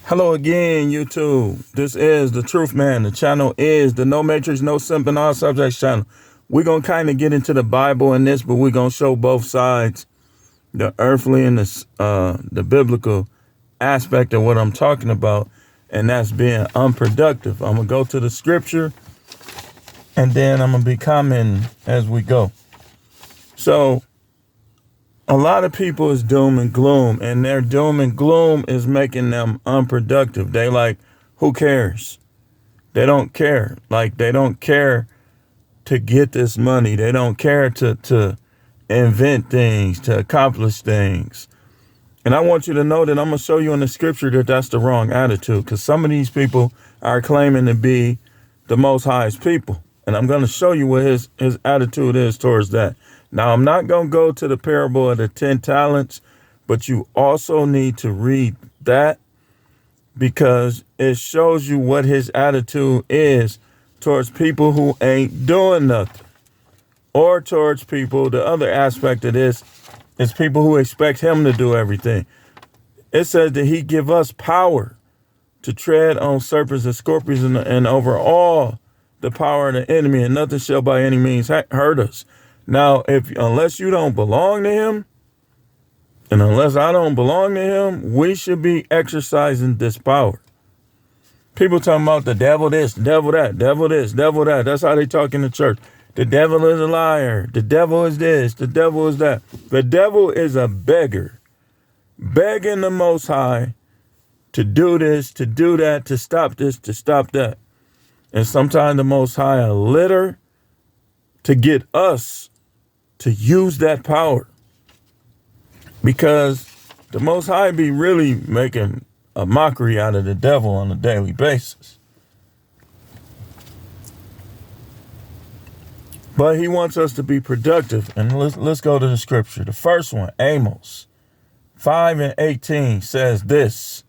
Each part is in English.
Hello again, YouTube. This is the Truth Man. The channel is the No Matrix, No Simp, and All Subjects channel. We're going to kind of get into the Bible in this, but we're going to show both sides, the earthly and the biblical aspect of what I'm talking about, and that's being unproductive. I'm going to go to the scripture, and then I'm going to be commenting as we go. So, a lot of people is doom and gloom, and their doom and gloom is making them unproductive. They like, who cares? They don't care. Like, they don't care to get this money. They don't care to invent things, to accomplish things. And I want you to know that I'm going to show you in the scripture that that's the wrong attitude, because some of these people are claiming to be the Most High's people. And I'm going to show you what his attitude is towards that. Now, I'm not going to go to the parable of the 10 talents, but you also need to read that because it shows you what his attitude is towards people who ain't doing nothing, or towards people. The other aspect of this is people who expect him to do everything. It says that he give us power to tread on serpents and scorpions and over all the power of the enemy, and nothing shall by any means hurt us. Now, unless you don't belong to him, and unless I don't belong to him, we should be exercising this power. People talking about the devil this, devil that, devil this, devil that. That's how they talk in the church. The devil is a liar. The devil is this. The devil is that. The devil is a beggar, begging the Most High to do this, to do that, to stop this, to stop that. And sometimes the Most High a litter to get us to use that power, because the Most High be really making a mockery out of the devil on a daily basis. But he wants us to be productive. And let's go to the scripture. The first one, Amos 5:18 says this: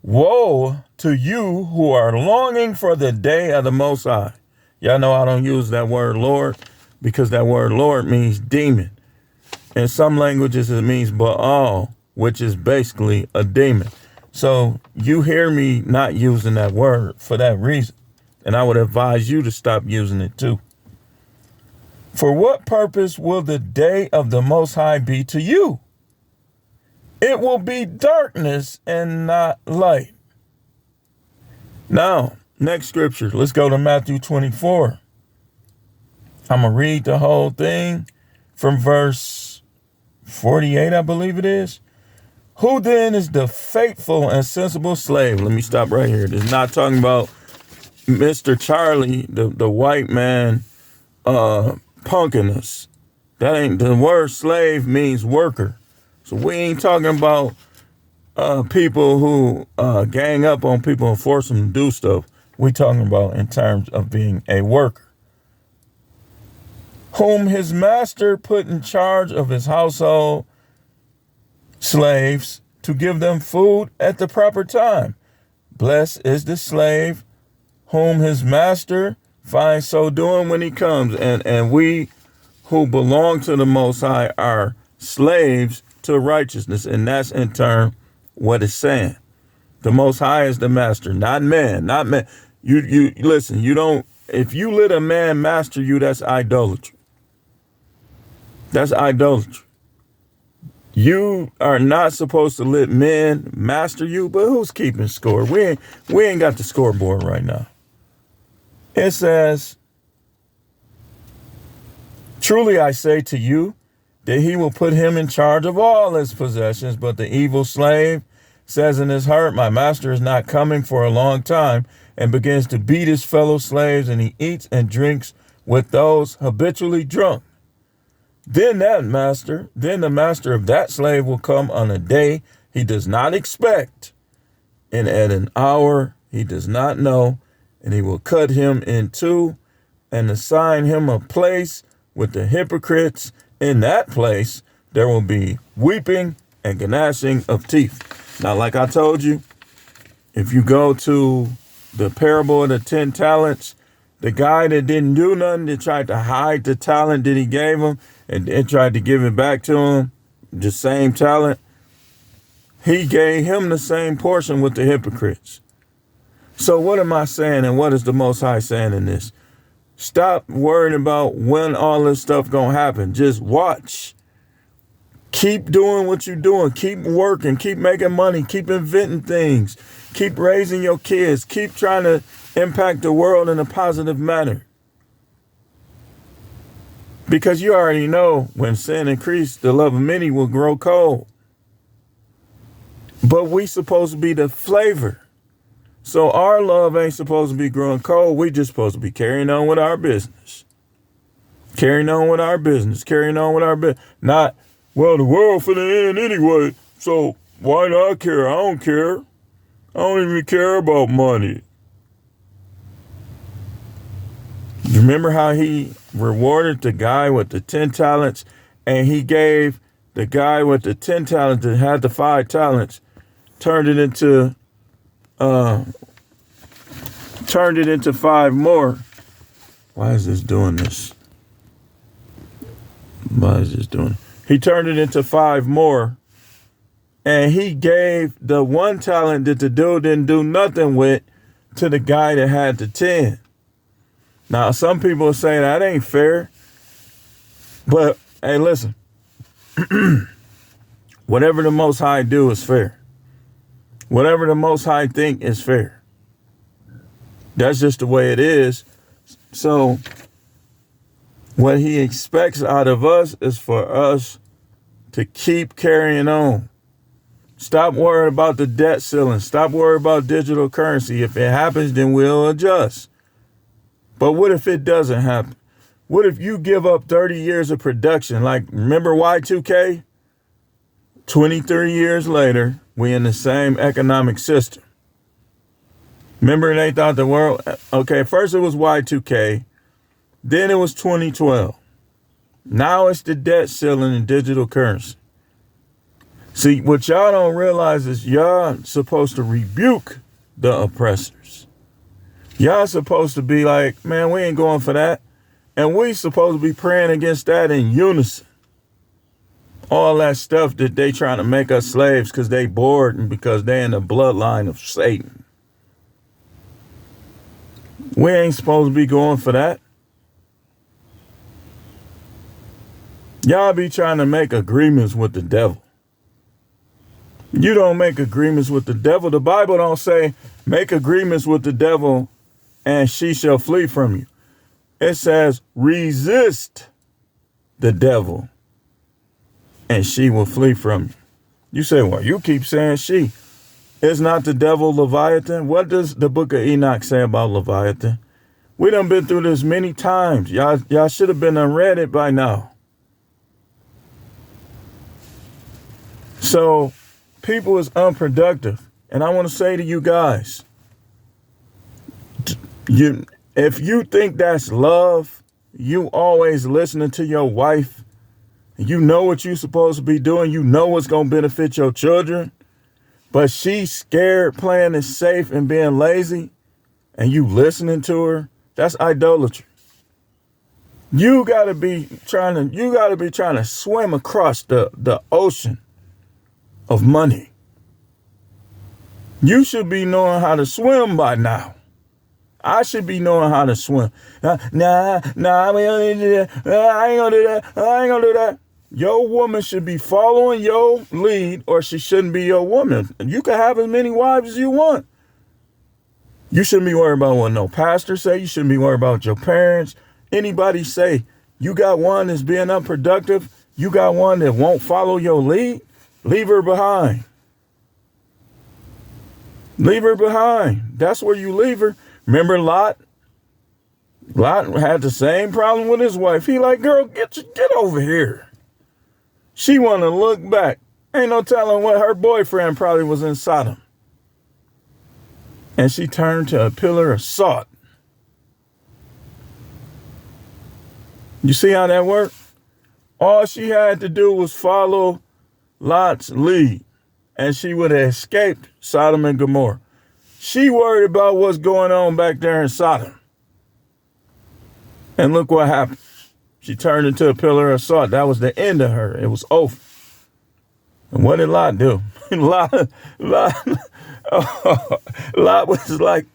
woe to you who are longing for the day of the Most High. Y'all know I don't use that word Lord, because that word Lord means demon. In some languages, it means Baal, which is basically a demon. So you hear me not using that word for that reason. And I would advise you to stop using it too. For what purpose will the day of the Most High be to you? It will be darkness and not light. Now, next scripture, let's go to Matthew 24. I'm going to read the whole thing from verse 48, I believe it is. Who then is the faithful and sensible slave? Let me stop right here. This is not talking about Mr. Charlie, the white man, punking us. That ain't, the word slave means worker. So we ain't talking about people who gang up on people and force them to do stuff. We talking about in terms of being a worker, whom his master put in charge of his household slaves to give them food at the proper time. Blessed is the slave whom his master finds so doing when he comes. And we who belong to the Most High are slaves to righteousness. And that's in turn what it's saying. The Most High is the master, not man, not man. You listen, you don't, if you let a man master you, that's idolatry. That's idolatry. You are not supposed to let men master you, but who's keeping score? We ain't got the scoreboard right now. It says, truly I say to you that he will put him in charge of all his possessions, but the evil slave says in his heart, my master is not coming for a long time, and begins to beat his fellow slaves, and he eats and drinks with those habitually drunk. Then the master of that slave will come on a day he does not expect, and at an hour he does not know, and he will cut him in two and assign him a place with the hypocrites. In that place there will be weeping and gnashing of teeth. Now, like I told you, if you go to the parable of the 10 talents, the guy that didn't do nothing, that tried to hide the talent that he gave him and tried to give it back to him, the same talent, he gave him the same portion with the hypocrites. So what am I saying, and what is the Most High saying in this? Stop worrying about when all this stuff gonna happen. Just watch. Keep doing what you're doing. Keep working. Keep making money. Keep inventing things. Keep raising your kids. Keep trying to impact the world in a positive manner. Because you already know when sin increases, the love of many will grow cold. But we supposed to be the flavor. So our love ain't supposed to be growing cold. We just supposed to be carrying on with our business. Carrying on with our business. Carrying on with our business. Not, well, the world finna end anyway, so why not care? I don't care. I don't even care about money. You remember how he rewarded the guy with the 10 talents, and he gave the guy with the 10 talents that had the 5 talents, turned it into 5 more. Why is this doing this? Why is this doing it? He turned it into 5 more, and he gave the 1 talent that the dude didn't do nothing with to the guy that had the 10. Now, some people say that ain't fair, but hey, listen, whatever the Most High do is fair. Whatever the Most High think is fair. That's just the way it is. So what he expects out of us is for us to keep carrying on. Stop worrying about the debt ceiling. Stop worrying about digital currency. If it happens, then we'll adjust. But what if it doesn't happen? What if you give up 30 years of production? Like, remember Y2K? 23 years later, we in the same economic system. Remember they thought the world, okay, first it was Y2K, then it was 2012. Now it's the debt ceiling and digital currency. See, what y'all don't realize is y'all supposed to rebuke the oppressors. Y'all supposed to be like, man, we ain't going for that. And we supposed to be praying against that in unison. All that stuff that they trying to make us slaves because they bored and because they in the bloodline of Satan. We ain't supposed to be going for that. Y'all be trying to make agreements with the devil. You don't make agreements with the devil. The Bible don't say make agreements with the devil and she shall flee from you. It says resist the devil and she will flee from you. You say, well, you keep saying she. Is not the devil Leviathan? What does the book of Enoch say about Leviathan? We done been through this many times. Y'all should have been unread it by now. So people is unproductive. And I want to say to you guys, if you think that's love, you always listening to your wife, you know what you're supposed to be doing, you know what's going to benefit your children, but she's scared playing it safe and being lazy, and you listening to her, that's idolatry. You gotta be trying to swim across the ocean of money. You should be knowing how to swim by now. I should be knowing how to swim. Nah, we don't do that. I ain't gonna do that. Your woman should be following your lead, or she shouldn't be your woman. You can have as many wives as you want. You shouldn't be worried about what no pastor say. You shouldn't be worried about your parents. Anybody say you got one that's being unproductive, you got one that won't follow your lead, leave her behind. Leave her behind. That's where you leave her. Remember Lot? Lot had the same problem with his wife. He like, girl, get over here. She want to look back. Ain't no telling what her boyfriend probably was in Sodom. And she turned to a pillar of salt. You see how that worked? All she had to do was follow Lot's lead, and she would have escaped Sodom and Gomorrah. She worried about what's going on back there in Sodom. And look what happened. She turned into a pillar of salt. That was the end of her. It was over. And what did Lot do? Lot, Lot, Lot was like,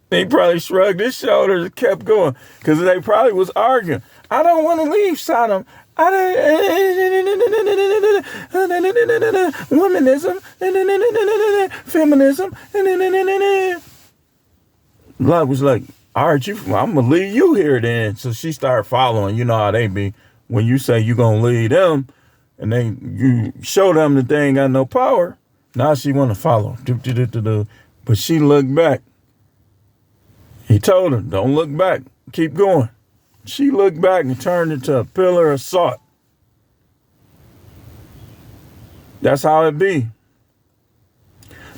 he probably shrugged his shoulders and kept going because they probably was arguing. I don't want to leave Sodom. Womanism, feminism. Lot was like, all right, I'm going to leave you here then. So she started following. You know how they be. When you say you going to lead them and you show them that they ain't got no power, now she want to follow. But she looked back. He told her, don't look back. Keep going. She looked back and turned into a pillar of salt. That's how it be.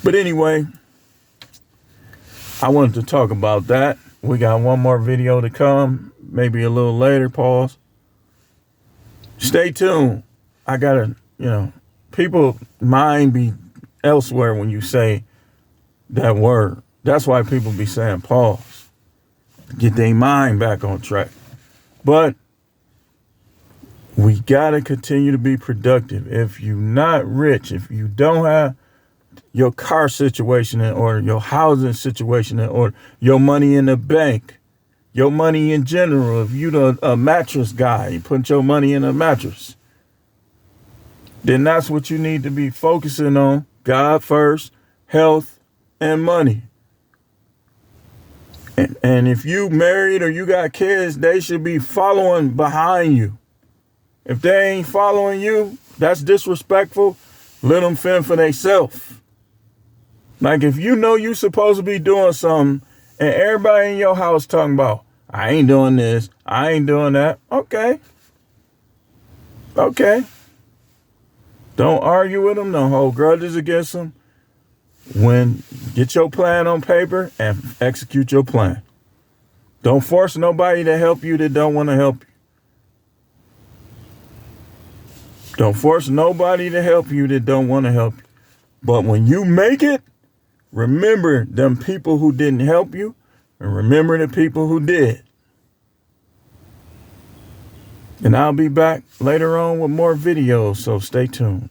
But anyway, I wanted to talk about that. We got one more video to come, maybe a little later. Pause. Stay tuned. I gotta, people mind be elsewhere when you say that word. That's why people be saying pause. Get their mind back on track. But we got to continue to be productive. If you're not rich, if you don't have your car situation in order, your housing situation in order, your money in the bank, your money in general, if you're a mattress guy, you put your money in a mattress, then that's what you need to be focusing on. God first, health, and money. And if you married or you got kids, they should be following behind you. If they ain't following you, that's disrespectful. Let them fend for themselves. Like if you know you supposed to be doing something and everybody in your house talking about, I ain't doing this, I ain't doing that. Okay. Don't argue with them. Don't hold grudges against them. Get your plan on paper and execute your plan. Don't force nobody to help you that don't want to help you. Don't force nobody to help you that don't want to help you. But when you make it, remember them people who didn't help you and remember the people who did. And I'll be back later on with more videos, so stay tuned.